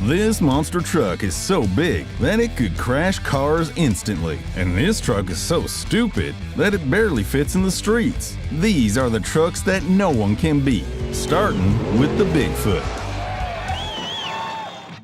This monster truck is so big that it could crash cars instantly, and this truck is so stupid that it barely fits in the streets. These are the trucks that no one can beat, starting with the Bigfoot.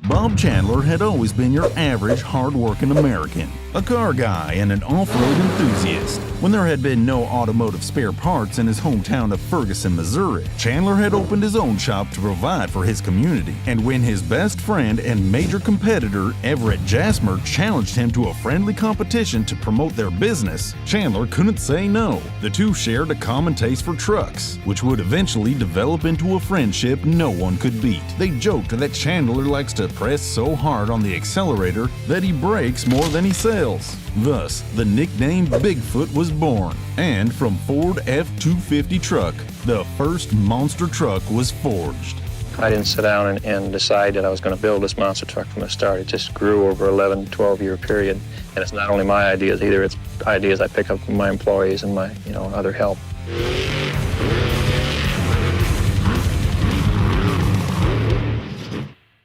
Bob Chandler had always been your average, hard-working American, a car guy and an off-road enthusiast. When there had been no automotive spare parts in his hometown of Ferguson, Missouri, Chandler had opened his own shop to provide for his community. And when his best friend and major competitor, Everett Jasmer, challenged him to a friendly competition to promote their business, Chandler couldn't say no. The two shared a common taste for trucks, which would eventually develop into a friendship no one could beat. They joked that Chandler likes to press so hard on the accelerator that he brakes more than he sells. Thus, the nickname Bigfoot was born, and from Ford F-250 truck, the first monster truck was forged. I didn't sit down and decide that I was going to build this monster truck from the start. It just grew over 11, 12-year period, and it's not only my ideas either, it's ideas I pick up from my employees and my, other help.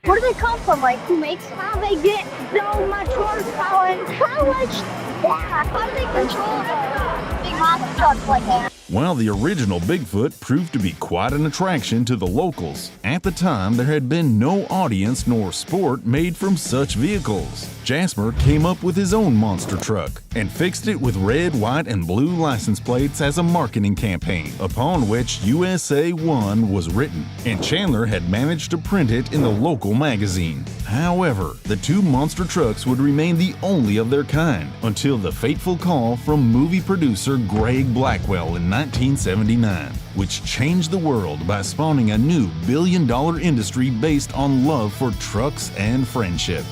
Where do they come from? Like, who makes how they get so much horsepower and how much? Yeah, how do they control big monster trucks like that? While the original Bigfoot proved to be quite an attraction to the locals, at the time there had been no audience nor sport made from such vehicles. Jasmer came up with his own monster truck and fixed it with red, white, and blue license plates as a marketing campaign, upon which USA 1 was written, and Chandler had managed to print it in the local magazine. However, the two monster trucks would remain the only of their kind until the fateful call from movie producer Greg Blackwell in 1979, which changed the world by spawning a new billion-dollar industry based on love for trucks and friendship.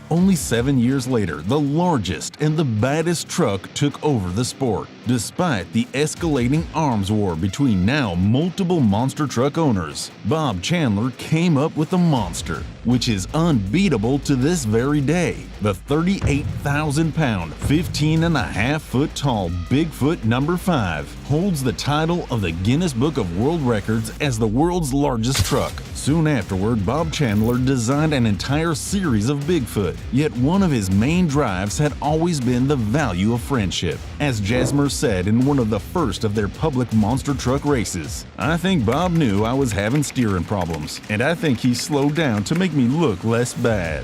Only 7 years later, the largest and the baddest truck took over the sport. Despite the escalating arms war between now multiple monster truck owners, Bob Chandler came up with a monster, which is unbeatable to this very day. The 38,000-pound, 15.5-foot tall Bigfoot No. 5 holds the title of the Guinness Book of World Records as the world's largest truck. Soon afterward, Bob Chandler designed an entire series of Bigfoot, yet one of his main drives had always been the value of friendship. As Jasmer said in one of the first of their public monster truck races, "I think Bob knew I was having steering problems, and I think he slowed down to make me look less bad."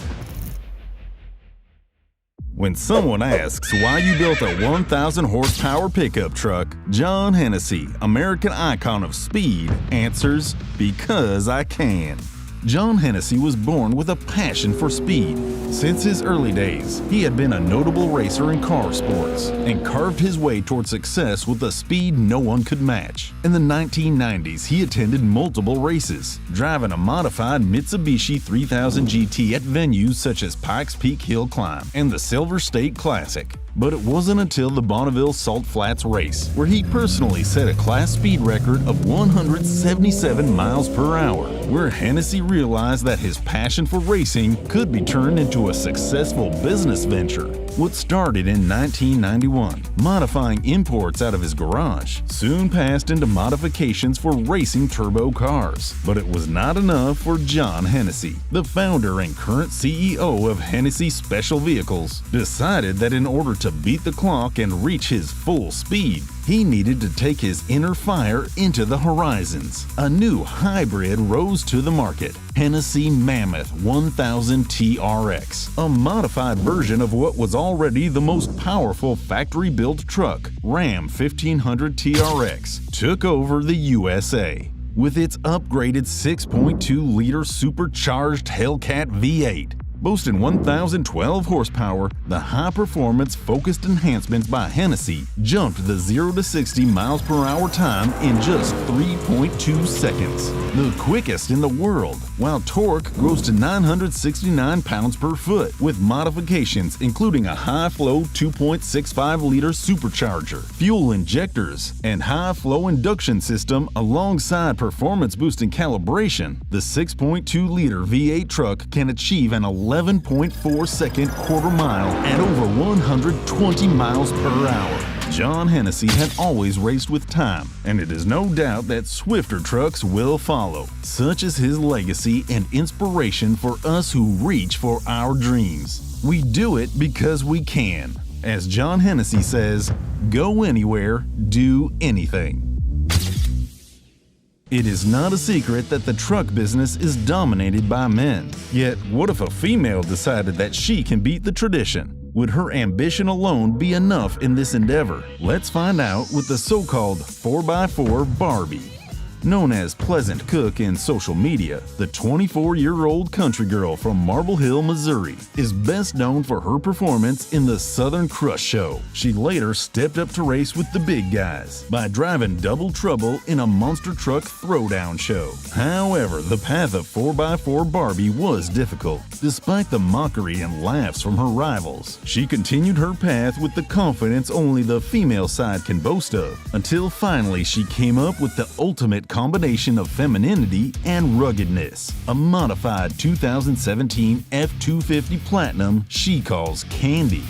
When someone asks why you built a 1,000-horsepower pickup truck, John Hennessy, American icon of speed, answers, "Because I can." John Hennessy was born with a passion for speed. Since his early days, he had been a notable racer in car sports and carved his way toward success with a speed no one could match. In the 1990s, he attended multiple races, driving a modified Mitsubishi 3000 GT at venues such as Pikes Peak Hill Climb and the Silver State Classic. But it wasn't until the Bonneville Salt Flats race, where he personally set a class speed record of 177 miles per hour, where Hennessy realized that his passion for racing could be turned into a successful business venture. What started in 1991, modifying imports out of his garage, soon passed into modifications for racing turbo cars. But it was not enough for John Hennessy. The founder and current CEO of Hennessy Special Vehicles decided that in order to beat the clock and reach his full speed, he needed to take his inner fire into the horizons. A new hybrid rose to the market, Hennessy Mammoth 1000 TRX, a modified version of what was already the most powerful factory-built truck, Ram 1500 TRX, took over the USA. With its upgraded 6.2-liter supercharged Hellcat V8, boasting 1,012 horsepower, the high-performance focused enhancements by Hennessy jumped the 0 to 60 miles per hour time in just 3.2 seconds, the quickest in the world, while torque grows to 969 pounds per foot with modifications including a high-flow 2.65-liter supercharger, fuel injectors, and high-flow induction system alongside performance-boosting calibration. The 6.2-liter V8 truck can achieve an 11.4-second quarter mile at over 120 miles per hour. John Hennessy had always raced with time, and it is no doubt that swifter trucks will follow. Such is his legacy and inspiration for us who reach for our dreams. We do it because we can. As John Hennessy says, go anywhere, do anything. It is not a secret that the truck business is dominated by men. Yet, what if a female decided that she can beat the tradition? Would her ambition alone be enough in this endeavor? Let's find out with the so-called 4x4 Barbie. Known as Pleasant Cook in social media, the 24-year-old country girl from Marble Hill, Missouri, is best known for her performance in the Southern Crush Show. She later stepped up to race with the big guys by driving Double Trouble in a monster truck throwdown show. However, the path of 4x4 Barbie was difficult. Despite the mockery and laughs from her rivals, she continued her path with the confidence only the female side can boast of, until finally she came up with the ultimate combination of femininity and ruggedness, a modified 2017 F-250 Platinum she calls Candy.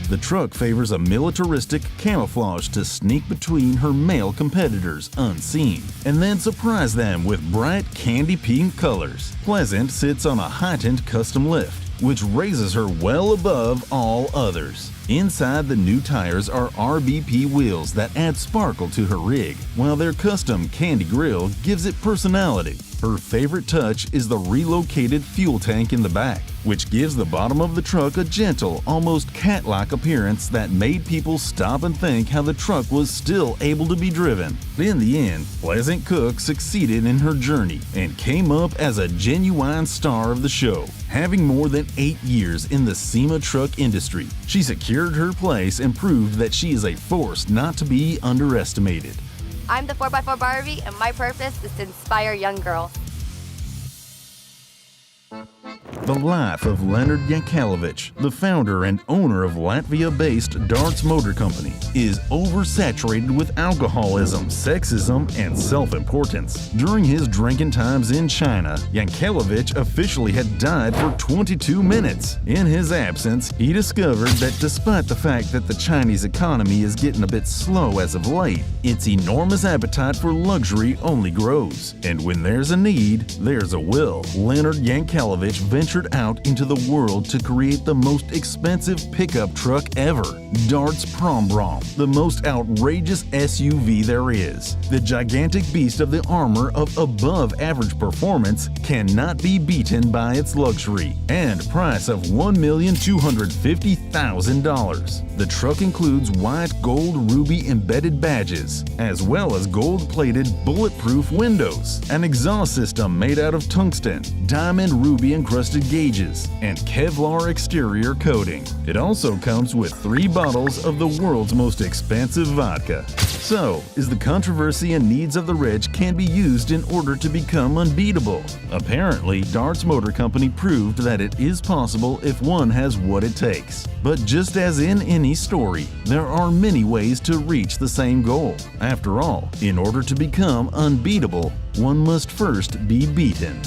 The truck favors a militaristic camouflage to sneak between her male competitors unseen, and then surprise them with bright candy pink colors. Pleasant sits on a heightened custom lift, which raises her well above all others. Inside, the new tires are RBP wheels that add sparkle to her rig, while their custom candy grill gives it personality. Her favorite touch is the relocated fuel tank in the back, which gives the bottom of the truck a gentle, almost cat-like appearance that made people stop and think how the truck was still able to be driven. In the end, Pleasant Cook succeeded in her journey and came up as a genuine star of the show. Having more than 8 years in the SEMA truck industry, she secured her place and proved that she is a force not to be underestimated. I'm the 4x4 Barbie, and my purpose is to inspire young girls. The life of 𝗙𝗛𝗢𝗘 𝗙𝗪𝗓𝗂, the founder and owner of Latvia-based Dartz Motor Company, is oversaturated with alcoholism, sexism, and self-importance. During his drinking times in China, 𝗙𝗙𝗪𝗓𝗂 officially had died for 22 minutes. In his absence, he discovered that despite the fact that the Chinese economy is getting a bit slow as of late, its enormous appetite for luxury only grows. And when there's a need, there's a will. 𝗙𝗛𝗢𝗙 𝗙𝗪𝗓𝗡 ventured out into the world to create the most expensive pickup truck ever, Dartz Prom Brom, the most outrageous SUV there is. The gigantic beast of the armor of above-average performance cannot be beaten by its luxury and price of $1,250,000. The truck includes white gold ruby embedded badges, as well as gold-plated bulletproof windows, an exhaust system made out of tungsten, diamond ruby encrusted gauges, and Kevlar exterior coating. It also comes with 3 bottles of the world's most expensive vodka. So, is the controversy and needs of the rich can be used in order to become unbeatable? Apparently, Dartz Motor Company proved that it is possible if one has what it takes. But just as in any story, there are many ways to reach the same goal. After all, in order to become unbeatable, one must first be beaten.